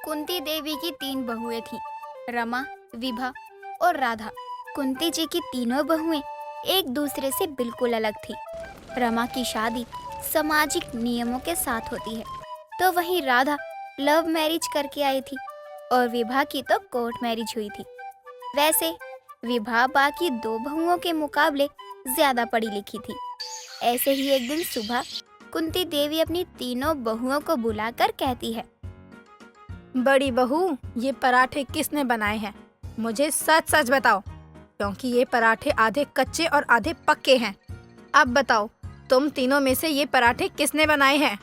कुंती देवी की 3 बहुएं थीं, रमा, विभा और राधा। कुंती जी की तीनों बहुएं एक दूसरे से बिल्कुल अलग थीं। रमा की शादी सामाजिक नियमों के साथ होती है, तो वहीं राधा लव मैरिज करके आई थी और विभा की तो कोर्ट मैरिज हुई थी। वैसे विभा बाकी 2 बहुओं के मुकाबले ज्यादा पढ़ी लिखी थी। ऐसे ही एक दिन सुबह कुंती देवी अपनी तीनों बहुओं को बुलाकर कहती है, बड़ी बहू, ये पराठे किसने बनाए हैं? मुझे सच सच बताओ, क्योंकि ये पराठे आधे कच्चे और आधे पक्के हैं। अब बताओ, तुम तीनों में से ये पराठे किसने बनाए हैं?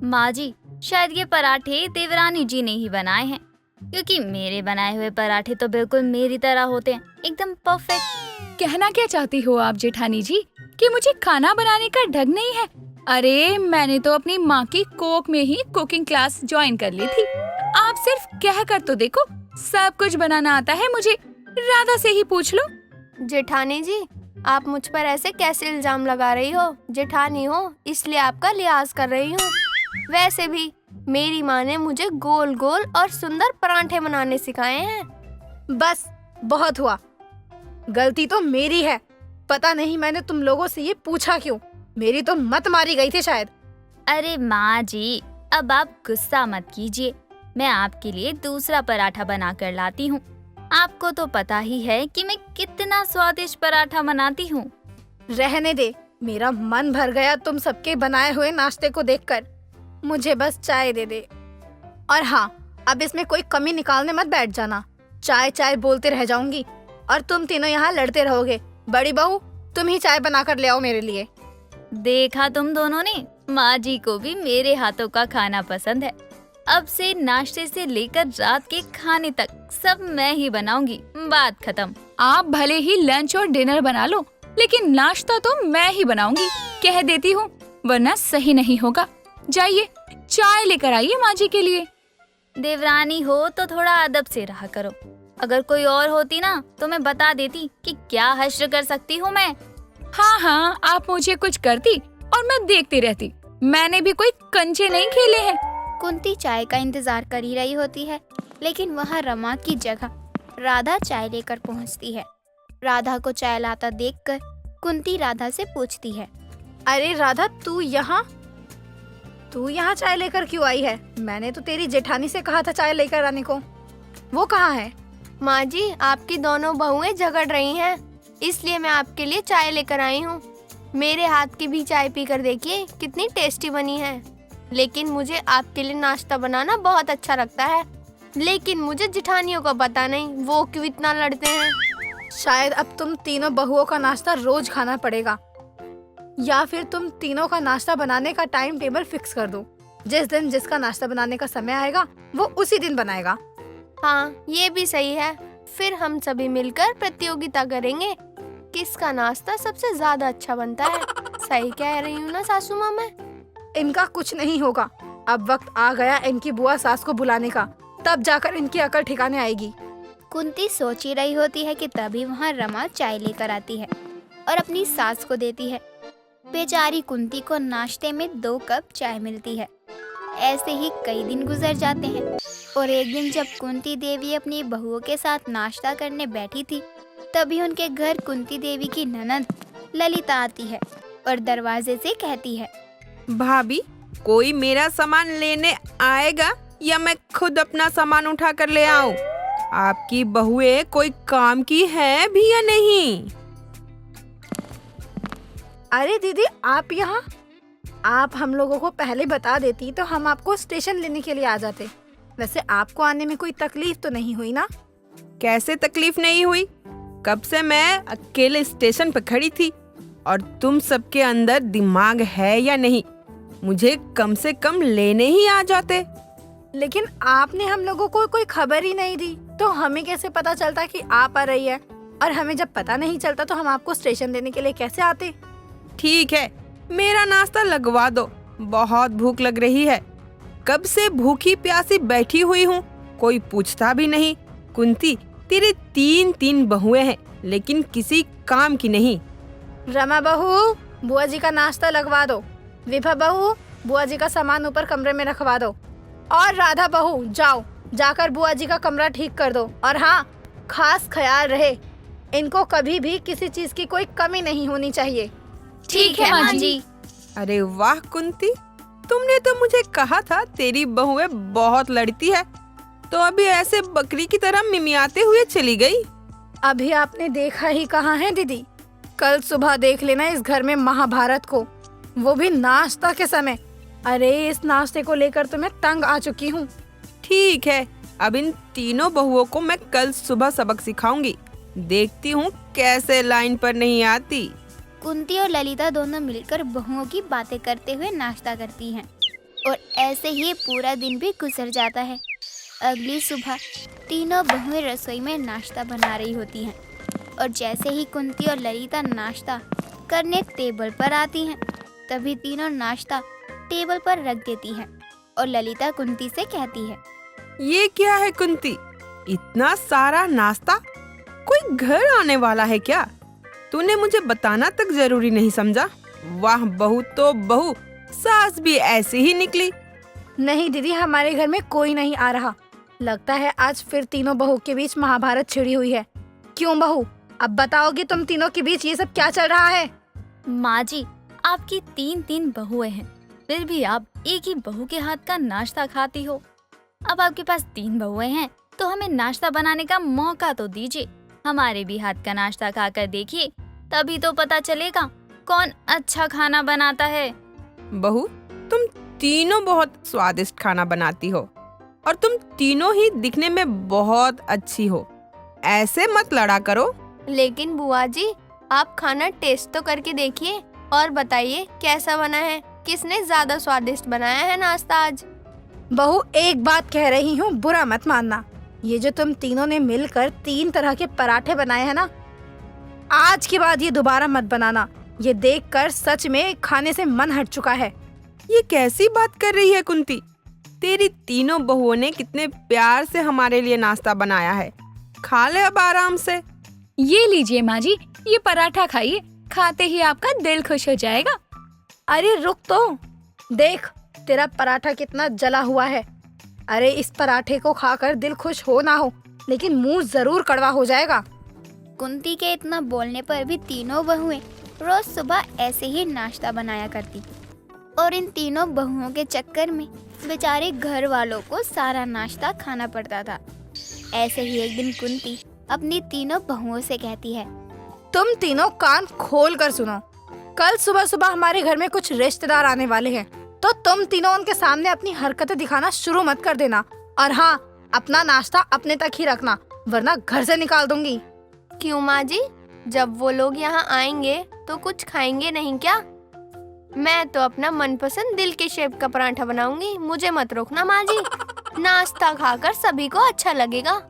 माँ जी, शायद ये पराठे देवरानी जी ने ही बनाए हैं, क्योंकि मेरे बनाए हुए पराठे तो बिल्कुल मेरी तरह होते हैं, एकदम परफेक्ट। कहना क्या चाहती हो आप जेठानी जी कि मुझे खाना बनाने का ढंग नहीं है? अरे मैंने तो अपनी माँ की कोक में ही कुकिंग क्लास ज्वाइन कर ली थी। आप सिर्फ कह कर तो देखो, सब कुछ बनाना आता है मुझे। राधा से ही पूछ लो। जेठानी जी, आप मुझ पर ऐसे कैसे इल्जाम लगा रही हो? जेठानी हो इसलिए आपका लिहाज कर रही हूँ। वैसे भी मेरी माँ ने मुझे गोल गोल और सुंदर पराठे बनाने सिखाए हैं। बस बहुत हुआ, गलती तो मेरी है। पता नहीं मैंने तुम लोगों से ये पूछा क्यों। मेरी तो मत मारी गई थी शायद। अरे माँ जी, अब आप गुस्सा मत कीजिए, मैं आपके लिए दूसरा पराठा बना कर लाती हूँ। आपको तो पता ही है कि मैं कितना स्वादिष्ट पराठा बनाती हूँ। रहने दे, मेरा मन भर गया तुम सबके बनाए हुए नाश्ते को देखकर। मुझे बस चाय दे दे। और हाँ, अब इसमें कोई कमी निकालने मत बैठ जाना। चाय चाय बोलते रह जाऊंगी और तुम तीनों यहाँ लड़ते रहोगे। बड़ी बहू, तुम ही चाय बना कर ले आओ मेरे लिए। देखा तुम दोनों ने, माँ जी को भी मेरे हाथों का खाना पसंद है। अब से नाश्ते से लेकर रात के खाने तक सब मैं ही बनाऊंगी, बात खत्म। आप भले ही लंच और डिनर बना लो, लेकिन नाश्ता तो मैं ही बनाऊंगी, कह देती हूँ, वरना सही नहीं होगा। जाइए चाय लेकर आइए माँ जी के लिए। देवरानी हो तो थोड़ा अदब से रहा करो। अगर कोई और होती ना तो मैं बता देती कि क्या हश्र कर सकती हूँ मैं। हाँ, आप मुझे कुछ करती और मैं देखती रहती। मैंने भी कोई कंचे नहीं खेले हैं। कुंती चाय का इंतजार कर ही रही होती है, लेकिन वहाँ रमा की जगह राधा चाय लेकर पहुँचती है। राधा को चाय लाता देखकर कुंती राधा से पूछती है, अरे राधा, तू यहाँ चाय लेकर क्यों आई है? मैंने तो तेरी जेठानी से कहा था चाय लेकर आने को। वो कहाँ है? माँ जी, आपकी दोनों बहुएं झगड़ रही हैं, इसलिए मैं आपके लिए चाय लेकर आई हूँ। मेरे हाथ की भी चाय पीकर देखिए कितनी टेस्टी बनी है। लेकिन मुझे आपके लिए नाश्ता बनाना बहुत अच्छा लगता है, लेकिन मुझे जेठानियों को पता नहीं वो क्यों इतना लड़ते हैं। शायद अब तुम तीनों बहुओं का नाश्ता रोज खाना पड़ेगा, या फिर तुम तीनों का नाश्ता बनाने का टाइम टेबल फिक्स कर दो। जिस दिन जिसका नाश्ता बनाने का समय आएगा वो उसी दिन बनाएगा। हाँ, ये भी सही है। फिर हम सभी मिलकर प्रतियोगिता करेंगे, किसका नाश्ता सबसे ज्यादा अच्छा बनता है। सही कह रही हूँ ना सासू माँ मैं? इनका कुछ नहीं होगा। अब वक्त आ गया इनकी बुआ सास को बुलाने का, तब जाकर इनकी अकल ठिकाने आएगी। कुंती सोच ही रही होती है कि तभी वहाँ रमा चाय लेकर आती है और अपनी सास को देती है। बेचारी कुंती को नाश्ते में 2 कप चाय मिलती है। ऐसे ही कई दिन गुजर जाते हैं और एक दिन जब कुंती देवी अपनी बहुओं के साथ नाश्ता करने बैठी थी, तभी उनके घर कुंती देवी की ननद ललिता आती है और दरवाजे से कहती है, भाभी, कोई मेरा सामान लेने आएगा या मैं खुद अपना सामान उठा कर ले आऊं? आपकी बहुएं कोई काम की है भी या नहीं? अरे दीदी, आप यहाँ? आप हम लोगों को पहले बता देती तो हम आपको स्टेशन लेने के लिए आ जाते। वैसे आपको आने में कोई तकलीफ तो नहीं हुई ना? कैसे तकलीफ नहीं हुई? कब से मैं अकेले स्टेशन पर खड़ी थी और तुम सबके अंदर दिमाग है या नहीं? मुझे कम से कम लेने ही आ जाते। लेकिन आपने हम लोगों को कोई खबर ही नहीं दी, तो हमें कैसे पता चलता कि आप आ रही है? और हमें जब पता नहीं चलता तो हम आपको स्टेशन लेने के लिए कैसे आते? ठीक है, मेरा नाश्ता लगवा दो, बहुत भूख लग रही है। कब से भूखी प्यासी बैठी हुई हूँ, कोई पूछता भी नहीं। कुंती, तेरे 3 बहुएं हैं, लेकिन किसी काम की नहीं। रमा बहू, बुआ जी का नाश्ता लगवा दो। विभा बहू, बुआ जी का सामान ऊपर कमरे में रखवा दो। और राधा बहू, जाओ जाकर बुआ जी का कमरा ठीक कर दो। और हाँ, खास ख्याल रहे, इनको कभी भी किसी चीज की कोई कमी नहीं होनी चाहिए। ठीक है माँ जी। अरे वाह कुंती, तुमने तो मुझे कहा था तेरी बहुएं बहुत लड़ती है, तो अभी ऐसे बकरी की तरह मिमियाते हुए चली गई। अभी आपने देखा ही कहाँ है दीदी। कल सुबह देख लेना इस घर में महाभारत को, वो भी नाश्ता के समय। अरे इस नाश्ते को लेकर तो मैं तंग आ चुकी हूँ। ठीक है, अब इन तीनों बहुओं को मैं कल सुबह सबक सिखाऊंगी। देखती हूँ कैसे लाइन पर नहीं आती। कुंती और ललिता दोनों मिलकर बहुओं की बातें करते हुए नाश्ता करती हैं और ऐसे ही पूरा दिन भी गुजर जाता है। अगली सुबह तीनों बहुएं रसोई में नाश्ता बना रही होती हैं और जैसे ही कुंती और ललिता नाश्ता करने टेबल पर आती हैं, तभी तीनों नाश्ता टेबल पर रख देती हैं और ललिता कुंती से कहती है, ये क्या है कुंती, इतना सारा नाश्ता? कोई घर आने वाला है क्या? तूने मुझे बताना तक जरूरी नहीं समझा? वाह बहू तो बहू, सास भी ऐसी ही निकली। नहीं दीदी, हमारे घर में कोई नहीं आ रहा। लगता है आज फिर तीनों बहू के बीच महाभारत छिड़ी हुई है। क्यों बहू, अब बताओगी तुम तीनों के बीच ये सब क्या चल रहा है? माँ जी, आपकी 3 बहुएं हैं, फिर भी आप एक ही बहू के हाथ का नाश्ता खाती हो। अब आपके पास 3 बहुएं हैं तो हमें नाश्ता बनाने का मौका तो दीजिए। हमारे भी हाथ का नाश्ता खाकर देखिए, तभी तो पता चलेगा कौन अच्छा खाना बनाता है। बहू, तुम तीनों बहुत स्वादिष्ट खाना बनाती हो और तुम तीनों ही दिखने में बहुत अच्छी हो। ऐसे मत लड़ा करो। लेकिन बुआ जी, आप खाना टेस्ट तो करके देखिए और बताइए कैसा बना है, किसने ज्यादा स्वादिष्ट बनाया है नाश्ता आज। बहू एक बात कह रही हूँ, बुरा मत मानना। ये जो तुम तीनों ने मिलकर 3 तरह के पराठे बनाए हैं ना, आज के बाद ये दोबारा मत बनाना। ये देखकर सच में खाने से मन हट चुका है। ये कैसी बात कर रही है कुंती? तेरी तीनों बहुओं ने कितने प्यार से हमारे लिए नाश्ता बनाया है। खा ले अब आराम से। ये लीजिए माँ जी, ये पराठा खाइए, खाते ही आपका दिल खुश हो जाएगा। अरे रुक तो, देख तेरा पराठा कितना जला हुआ है। अरे इस पराठे को खाकर दिल खुश हो ना हो, लेकिन मुंह जरूर कड़वा हो जाएगा। कुंती के इतना बोलने पर भी तीनों बहुएं रोज सुबह ऐसे ही नाश्ता बनाया करती और इन तीनों बहुओं के चक्कर में बेचारे घर वालों को सारा नाश्ता खाना पड़ता था। ऐसे ही एक दिन कुंती अपनी तीनों बहुओं से कहती है, तुम तीनों कान खोल कर सुनो। कल सुबह सुबह हमारे घर में कुछ रिश्तेदार आने वाले हैं, तो तुम तीनों उनके सामने अपनी हरकतें दिखाना शुरू मत कर देना। और हाँ, अपना नाश्ता अपने तक ही रखना, वरना घर से निकाल दूंगी। क्यों माँ जी, जब वो लोग यहाँ आएंगे तो कुछ खाएंगे नहीं क्या? मैं तो अपना मनपसंद दिल के शेप का पराठा बनाऊंगी, मुझे मत रोकना माँ जी। नाश्ता खाकर सभी को अच्छा लगेगा।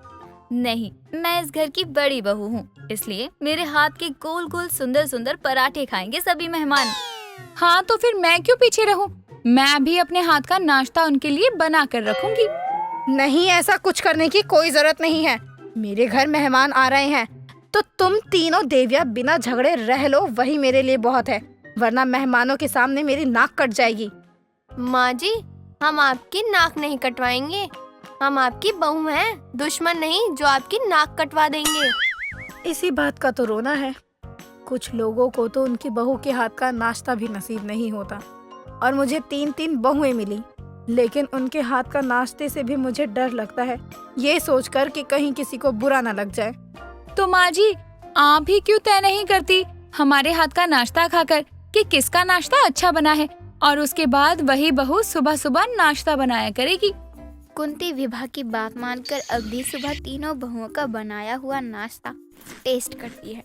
नहीं, मैं इस घर की बड़ी बहू हूँ, इसलिए मेरे हाथ के गोल गोल सुंदर सुंदर पराठे खाएंगे सभी मेहमान। हाँ तो फिर मैं क्यों पीछे रहूं? मैं भी अपने हाथ का नाश्ता उनके लिए बना कर रखूंगी। नहीं, ऐसा कुछ करने की कोई जरूरत नहीं है। मेरे घर मेहमान आ रहे हैं, तो तुम तीनों देवियाँ बिना झगड़े रह लो, वही मेरे लिए बहुत है। वरना मेहमानों के सामने मेरी नाक कट जाएगी। माँ जी, हम आपकी नाक नहीं कटवाएंगे। हम आपकी बहू हैं, दुश्मन नहीं जो आपकी नाक कटवा देंगे। इसी बात का तो रोना है। कुछ लोगों को तो उनकी बहू के हाथ का नाश्ता भी नसीब नहीं होता, और मुझे 3 बहुएं मिली, लेकिन उनके हाथ का नाश्ते से भी मुझे डर लगता है, ये सोचकर कि कहीं किसी को बुरा न लग जाए। तो माँ जी, आप ही क्यों तय नहीं करती हमारे हाथ का नाश्ता खाकर कि किसका नाश्ता अच्छा बना है, और उसके बाद वही बहू सुबह सुबह नाश्ता बनाया करेगी। कुंती विभा की बात मानकर अगली सुबह तीनों बहुओं का बनाया हुआ नाश्ता टेस्ट करती है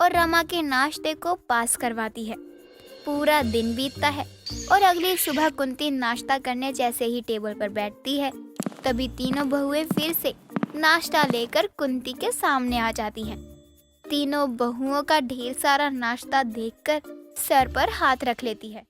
और रमा के नाश्ते को पास करवाती है। पूरा दिन बीतता है और अगली सुबह कुंती नाश्ता करने जैसे ही टेबल पर बैठती है, तभी तीनों बहुएं फिर से नाश्ता लेकर कुंती के सामने आ जाती हैं। तीनों बहुओं का ढेर सारा नाश्ता देखकर सर पर हाथ रख लेती है